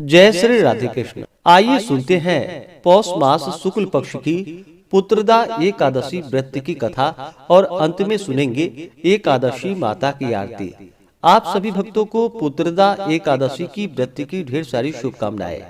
जय श्री राधे कृष्ण। आइए सुनते हैं पौष मास शुक्ल पक्ष की पुत्रदा एकादशी व्रत की कथा और अंत में सुनेंगे एकादशी माता की आरती। आप सभी भक्तों को पुत्रदा एकादशी की व्रत की ढेर सारी शुभकामनाएं।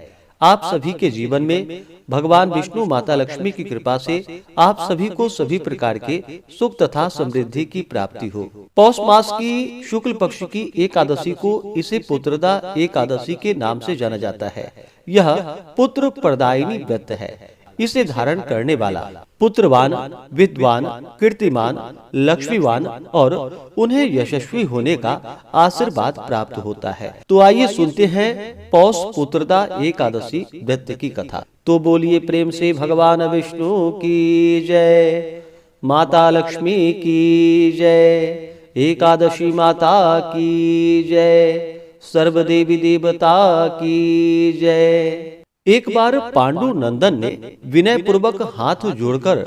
आप सभी के जीवन में भगवान विष्णु माता लक्ष्मी की कृपा से आप सभी को सभी प्रकार के सुख तथा समृद्धि की प्राप्ति हो। पौष मास की शुक्ल पक्ष की एकादशी को इसे पुत्रदा एकादशी के नाम से जाना जाता है। यह पुत्र प्रदायिनी व्रत है। इसे धारण करने वाला पुत्रवान, विद्वान, कीर्तिमान, लक्ष्मीवान और उन्हें यशस्वी होने का आशीर्वाद प्राप्त होता है। तो आइए सुनते हैं पौष पुत्रदा एकादशी व्रत की कथा। तो बोलिए प्रेम से भगवान विष्णु की जय, माता लक्ष्मी की जय, एकादशी माता की जय, सर्व देवी देवता की जय। एक बार पांडु नंदन ने विनय पूर्वक हाथ जोड़कर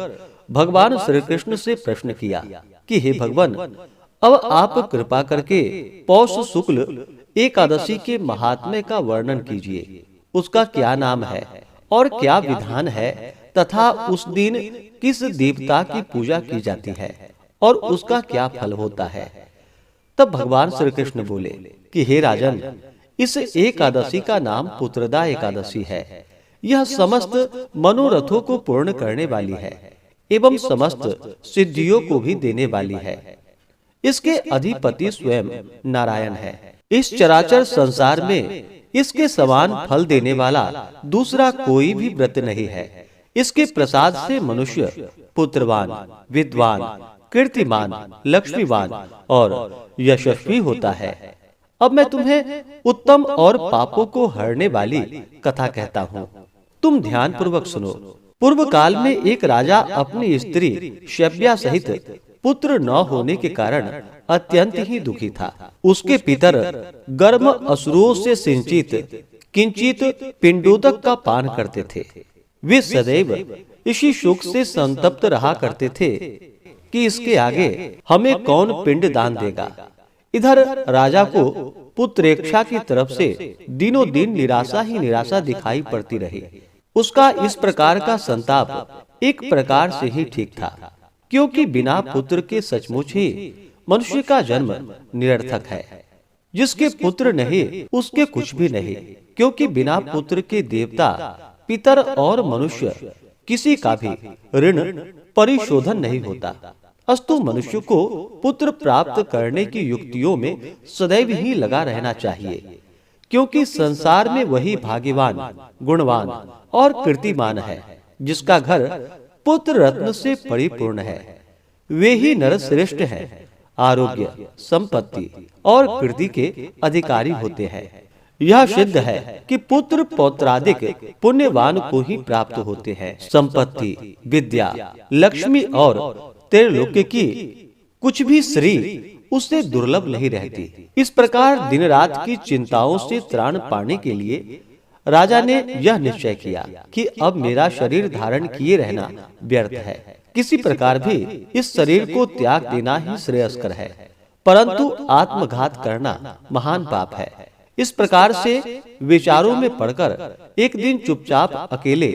भगवान श्री कृष्ण से प्रश्न किया कि हे भगवान, अब आप कृपा करके पौष शुक्ल एकादशी के महात्म्य का वर्णन कीजिए। उसका क्या नाम है और क्या विधान है तथा उस दिन किस देवता की पूजा की जाती है और उसका क्या फल होता है। तब भगवान श्री कृष्ण बोले कि हे राजन, इस एकादशी का नाम पुत्रदा एकादशी है। यह समस्त मनोरथों को पूर्ण करने वाली है एवं समस्त सिद्धियों को भी देने वाली है। इसके अधिपति स्वयं नारायण है। इस चराचर संसार में इसके समान फल देने वाला दूसरा कोई भी व्रत नहीं है। इसके प्रसाद से मनुष्य पुत्रवान, विद्वान, कीर्तिमान, लक्ष्मीवान और यशस्वी होता है। अब मैं तुम्हें उत्तम और पापों को हरने वाली कथा कहता हूँ। तुम ध्यान पूर्वक सुनो। पूर्व काल में एक राजा अपनी स्त्री शैब्या सहित पुत्र न होने के कारण अत्यंत ही दुखी था। उसके पितर गर्म असुरों से सिंचित किंचित पिंडोदक का पान करते थे। वे सदैव इसी शोक से संतप्त रहा करते थे कि इसके आगे हमें कौन पिंड दान देगा। इधर राजा को पुत्रेक्षा की तरफ से दिनों दिन निराशा ही निराशा दिखाई पड़ती रही। उसका इस प्रकार का संताप एक प्रकार से ही ठीक था, क्योंकि बिना पुत्र के सचमुच ही मनुष्य का जन्म निरर्थक है। जिसके पुत्र नहीं उसके कुछ भी नहीं, क्योंकि बिना पुत्र के देवता, पितर और मनुष्य किसी का भी ऋण परिशोधन नहीं होता। अस्तु मनुष्य को पुत्र प्राप्त करने की युक्तियों में सदैव ही लगा रहना चाहिए, क्योंकि संसार में वही भाग्यवान, गुणवान और कीर्तिमान है जिसका घर पुत्र रत्न से परिपूर्ण है। वे ही नर श्रेष्ठ हैं, आरोग्य, संपत्ति और कीर्ति के अधिकारी होते हैं। यह सिद्ध है कि पुत्र पौत्रादिक पुण्यवान को ही प्राप्त होते हैं। संपत्ति, विद्या, लक्ष्मी और त्रिलोक्य की कुछ भी श्री उससे दुर्लभ नहीं रहती। इस प्रकार दिन रात की चिंताओं से त्राण पाने के लिए राजा ने यह निश्चय किया कि अब मेरा शरीर धारण किए रहना व्यर्थ है। किसी प्रकार भी इस शरीर को त्याग देना ही श्रेयस्कर है, परंतु आत्मघात करना महान पाप है। इस प्रकार से विचारों में पड़कर एक दिन चुपचाप अकेले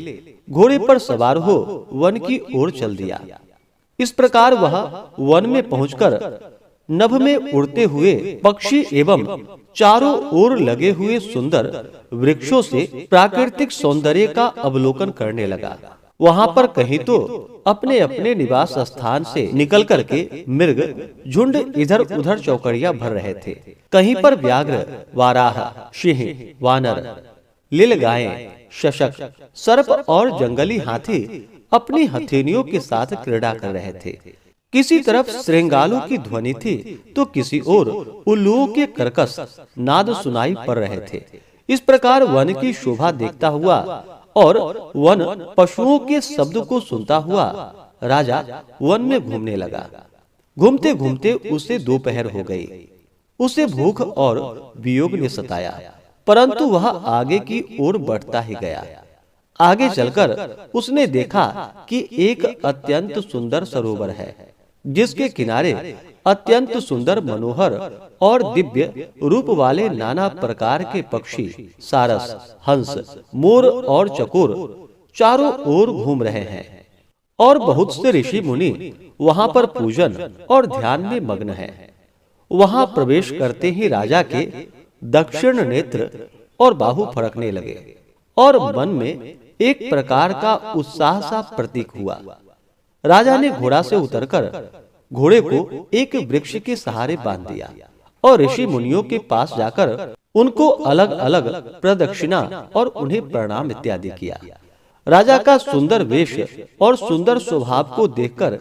घोड़े पर सवार हो वन की ओर चल दिया। इस प्रकार वह वन में पहुंचकर नभ में उड़ते हुए पक्षी एवं चारों ओर लगे हुए सुंदर वृक्षों से प्राकृतिक सौंदर्य का अवलोकन करने लगा। वहां पर कहीं तो अपने अपने निवास स्थान से निकल करके मृग झुंड इधर उधर चौकड़ियां भर रहे थे। कहीं पर व्याघ्र, वाराह, सिंह, वानर, लीलगायें, शशक, सर्प और जंगली हाथी अपनी हथेलियों के साथ क्रीड़ा कर रहे थे। किसी तरफ श्रृंगालों की ध्वनि थी तो किसी ओर उल्लुओं के कर्कश नाद सुनाई पड़ रहे थे। इस प्रकार वन की शोभा देखता हुआ और वन पशुओं के शब्द को सुनता हुआ राजा वन में घूमने लगा। घूमते घूमते उसे दोपहर हो गई। उसे भूख और वियोग ने सताया, परंतु वह आगे की ओर बढ़ता ही गया। आगे चलकर उसने देखा कि एक अत्यंत सुंदर सरोवर है, जिसके किनारे अत्यंत सुंदर, मनोहर और दिव्य रूप वाले नाना प्रकार के पक्षी, सारस, हंस, मोर और चकोर चारों ओर घूम रहे हैं। और बहुत से ऋषि मुनि वहां पर पूजन और ध्यान में मग्न हैं। वहां प्रवेश करते ही राजा के दक्षिण नेत्र और बाहु फड़कने लगे और मन में एक प्रकार का उत्साह सा प्रतीक हुआ। राजा ने घोड़ा से उतरकर घोड़े को एक वृक्ष के सहारे बांध दिया और ऋषि मुनियों के पास जाकर उनको अलग अलग प्रदक्षिणा और उन्हें प्रणाम इत्यादि किया। राजा का सुंदर वेश और सुंदर स्वभाव को देखकर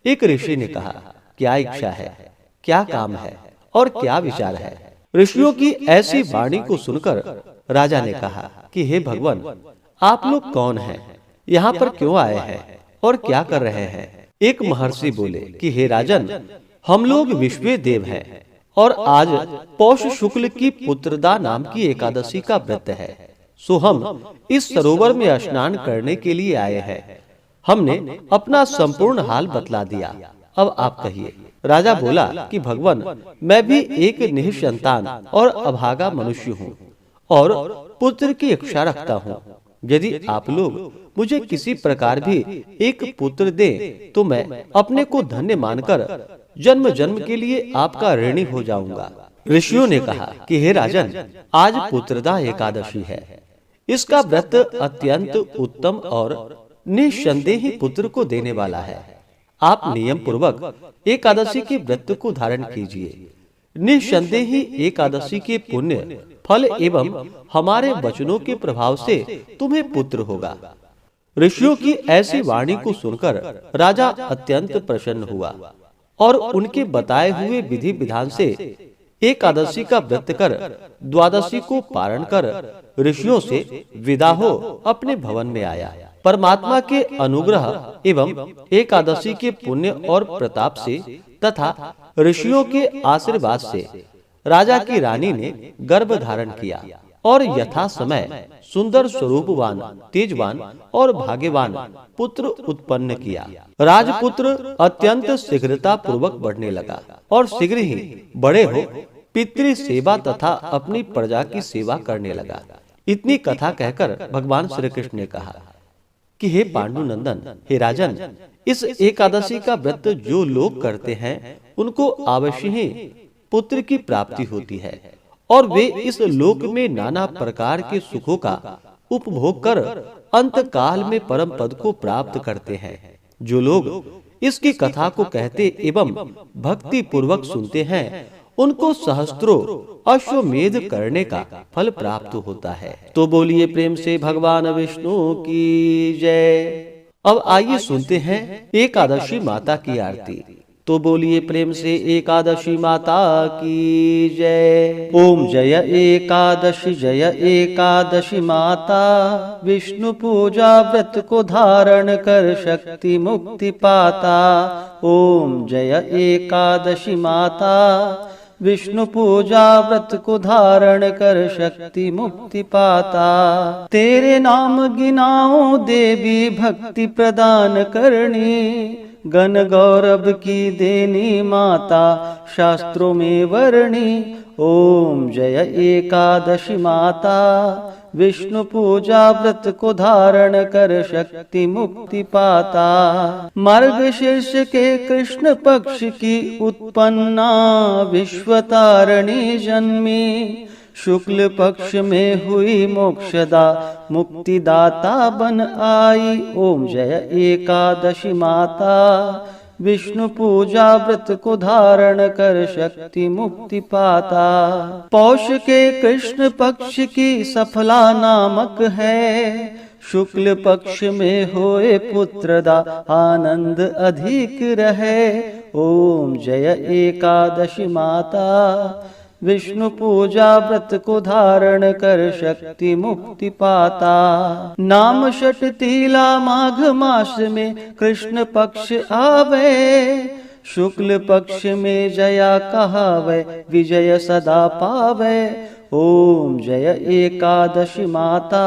एक ऋषि ने कहा, क्या इच्छा है, क्या काम है और क्या विचार है? ऋषियों की ऐसी वाणी को सुनकर राजा ने कहा कि हे भगवान, आप लोग कौन हैं? यहाँ पर क्यों आए हैं और क्या कर रहे हैं? एक महर्षि बोले कि हे राजन, हम लोग विश्व देव हैं और आज पौष शुक्ल की पुत्रदा नाम की एकादशी का व्रत है, सो हम इस सरोवर में स्नान करने के लिए आए हैं। हमने अपना संपूर्ण हाल बतला दिया, अब आप कहिए। राजा बोला कि भगवान, मैं भी एक निःसंतान और अभागा मनुष्य हूँ और पुत्र की इच्छा रखता हूँ। यदि आप लोग मुझे किसी प्रकार भी एक पुत्र दें तो मैं अपने को धन्य मानकर जन्म जन्म के लिए आपका ऋणी हो जाऊंगा। ऋषियों ने कहा कि हे राजन, आज पुत्रदा एकादशी है। इसका व्रत अत्यंत उत्तम और निःसंदेह ही पुत्र को देने वाला है। आप नियम पूर्वक एकादशी के व्रत को धारण कीजिए। निःसंदेह ही एकादशी के पुण्य फल एवं हमारे वचनों के प्रभाव से तुम्हें पुत्र होगा। ऋषियों की ऐसी वाणी को सुनकर राजा अत्यंत प्रसन्न हुआ और उनके बताए हुए विधि विधान से एकादशी का व्रत कर द्वादशी को पारण कर ऋषियों से विदा हो अपने भवन में आया। परमात्मा के अनुग्रह एवं एकादशी के पुण्य और प्रताप से तथा ऋषियों के आशीर्वाद से राजा की रानी ने गर्भ धारण किया और यथा समय सुंदर स्वरूपवान, तेजवान और भाग्यवान पुत्र उत्पन्न किया। राजपुत्र अत्यंत शीघ्रता पूर्वक बढ़ने लगा और शीघ्र ही बड़े हो पितृ सेवा तथा अपनी प्रजा की सेवा करने लगा। इतनी कथा कहकर भगवान श्री कृष्ण ने कहा कि हे पांडुनंदन, हे राजन, इस एकादशी का व्रत जो लोग करते हैं उनको अवश्य ही पुत्र की प्राप्ति होती है और वे इस लोक में नाना प्रकार के सुखों का उपभोग कर अंत काल में परम पद को प्राप्त करते हैं। जो लोग इसकी कथा को कहते एवं भक्ति पूर्वक सुनते हैं उनको सहस्त्रों अश्वमेध करने का फल प्राप्त होता है। तो बोलिए प्रेम से भगवान विष्णु की जय। अब आइए सुनते हैं एकादशी माता की आरती। तो बोलिए प्रेम से एकादशी माता की जय। ओम जय एकादशी, जय एकादशी माता, विष्णु पूजा व्रत को धारण कर शक्ति मुक्ति पाता। ओम जय एकादशी माता, विष्णु पूजा व्रत को धारण कर शक्ति मुक्ति पाता। तेरे नाम गिनाओ देवी भक्ति प्रदान करनी, गण गौरव की देनी माता शास्त्रों में वर्णी। ओम जय एकादशी माता, विष्णु पूजा व्रत को धारण कर शक्ति मुक्ति पाता। मार्गशीर्ष के कृष्ण पक्ष की उत्पन्ना विश्वतारिणी जन्मी, शुक्ल पक्ष में हुई मोक्षदा मुक्तिदाता बन आई। ओम जय एकादशी माता, विष्णु पूजा व्रत को धारण कर शक्ति मुक्ति पाता। पौष के कृष्ण पक्ष की सफला नामक है, शुक्ल पक्ष में होए पुत्रदा आनंद अधिक रहे। ओम जय एकादशी माता, विष्णु पूजा व्रत को धारण कर शक्ति मुक्ति पाता। नाम षट तीला माघ मास में कृष्ण पक्ष आवे, शुक्ल पक्ष में जया कहावे विजय सदा पावे। ओम जय एकादशी माता,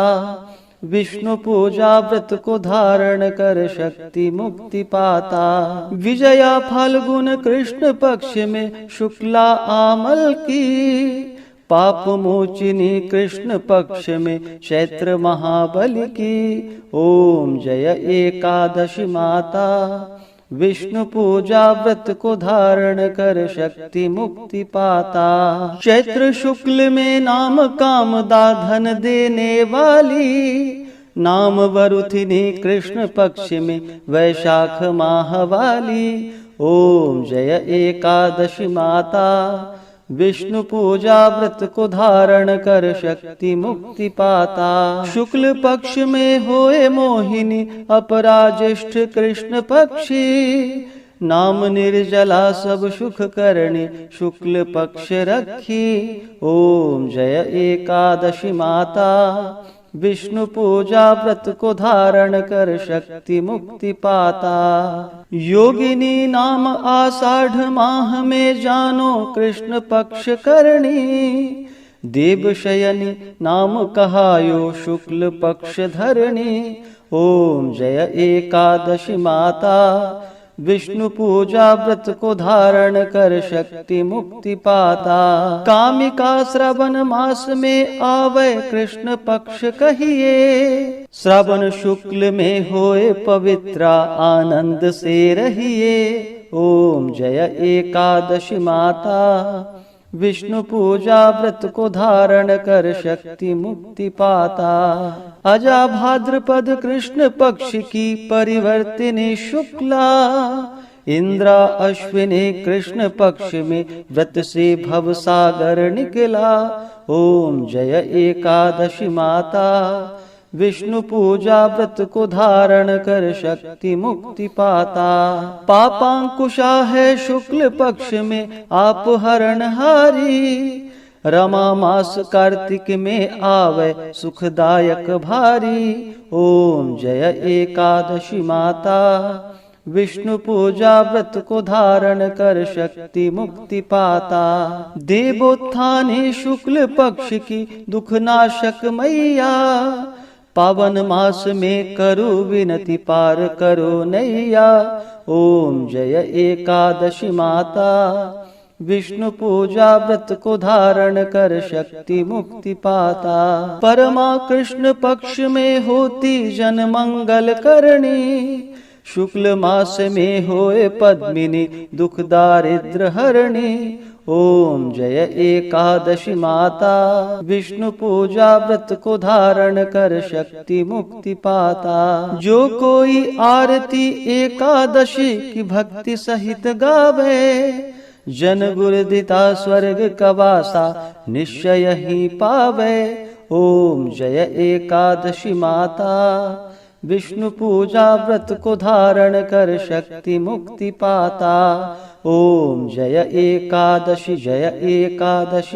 विष्णु पूजा व्रत को धारण कर शक्ति मुक्ति पाता। विजया फाल्गुन कृष्ण पक्ष में शुक्ला आमल की, पाप मोचिनी कृष्ण पक्ष में चैत्र महाबली की। ओम जय एकादशी माता, विष्णु पूजा व्रत को धारण कर शक्ति मुक्ति पाता। चैत्र शुक्ल में नाम कामदा धन देने वाली, नाम वरुथिनी कृष्ण पक्ष में वैशाख माह वाली। ओम जय एकादशी माता, विष्णु पूजा व्रत को धारण कर शक्ति मुक्ति पाता। शुक्ल पक्ष में होए मोहिनी अपराज्येष्ठ कृष्ण पक्षी, नाम निर्जला सब सुख करणी शुक्ल पक्ष रखी। ओम जय एकादशी माता, विष्णु पूजा व्रत को धारण कर शक्ति मुक्ति पाता। योगिनी नाम आषाढ़ माह में जानो कृष्ण पक्ष करणी, देवशयनी नाम कहायो शुक्ल पक्ष धरणी। ओम जय एकादशी माता, विष्णु पूजा व्रत को धारण कर शक्ति मुक्ति पाता। कामिका श्रावण मास में आवे कृष्ण पक्ष कहिए, श्रावण शुक्ल में होए पवित्रा आनंद से रहिए। ओम जय एकादशी माता, विष्णु पूजा व्रत को धारण कर शक्ति मुक्ति पाता। अजा भाद्रपद कृष्ण पक्ष की परिवर्तिनी शुक्ला, इंद्रा अश्विनी कृष्ण पक्ष में व्रत से भव सागर निकला। ओम जय एकादशी माता, विष्णु पूजा व्रत को धारण कर शक्ति मुक्ति पाता। पापांकुशा है शुक्ल पक्ष में आप हरणहारी, रमा मास कार्तिक में आवे सुखदायक भारी। ओम जय एकादशी माता, विष्णु पूजा व्रत को धारण कर शक्ति मुक्ति पाता। देवोत्थानी शुक्ल पक्ष की दुखनाशक मैया, पावन मास में करो विनती पार करो नैया। ओम जय एकादशी माता, विष्णु पूजा व्रत को धारण कर शक्ति मुक्ति पाता। परमा कृष्ण पक्ष में होती जन मंगल करणी, शुक्ल मास में होए पद्मिनी दुख दारिद्र हरणी। ओम जय एकादशी माता, विष्णु पूजा व्रत को धारण कर शक्ति मुक्ति पाता। जो कोई आरती एकादशी की भक्ति सहित गावे, जन गुरुदिता स्वर्ग कवासा निश्चय ही पावे। ओम जय एकादशी माता, विष्णु पूजा व्रत को धारण कर शक्ति मुक्ति पाता। ओम जय एकादशी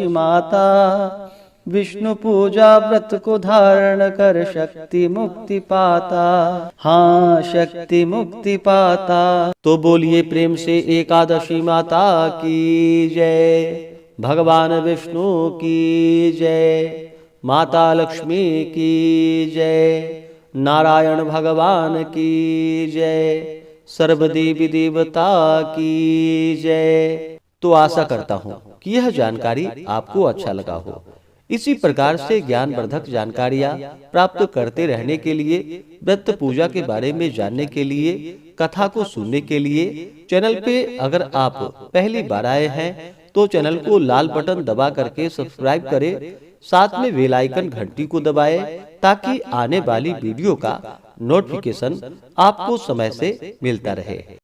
माता, विष्णु पूजा व्रत को धारण कर शक्ति मुक्ति पाता। हाँ, शक्ति मुक्ति पाता। तो बोलिए प्रेम से एकादशी माता की जय, भगवान विष्णु की जय, माता लक्ष्मी की जय, नारायण भगवान की जय, सर्वदेवी देवता की जय। तो आशा करता हूँ कि यह जानकारी आपको अच्छा लगा हो। इसी प्रकार से ज्ञानवर्धक जानकारियाँ प्राप्त करते रहने के लिए, व्रत पूजा के बारे में जानने के लिए, कथा को सुनने के लिए चैनल पे अगर आप पहली बार आए हैं तो चैनल को लाल बटन दबा करके सब्सक्राइब करें, साथ में बेल आइकन घंटी को दबाएं ताकि आने वाली वीडियो का नोटिफिकेशन आपको समय से मिलता रहे।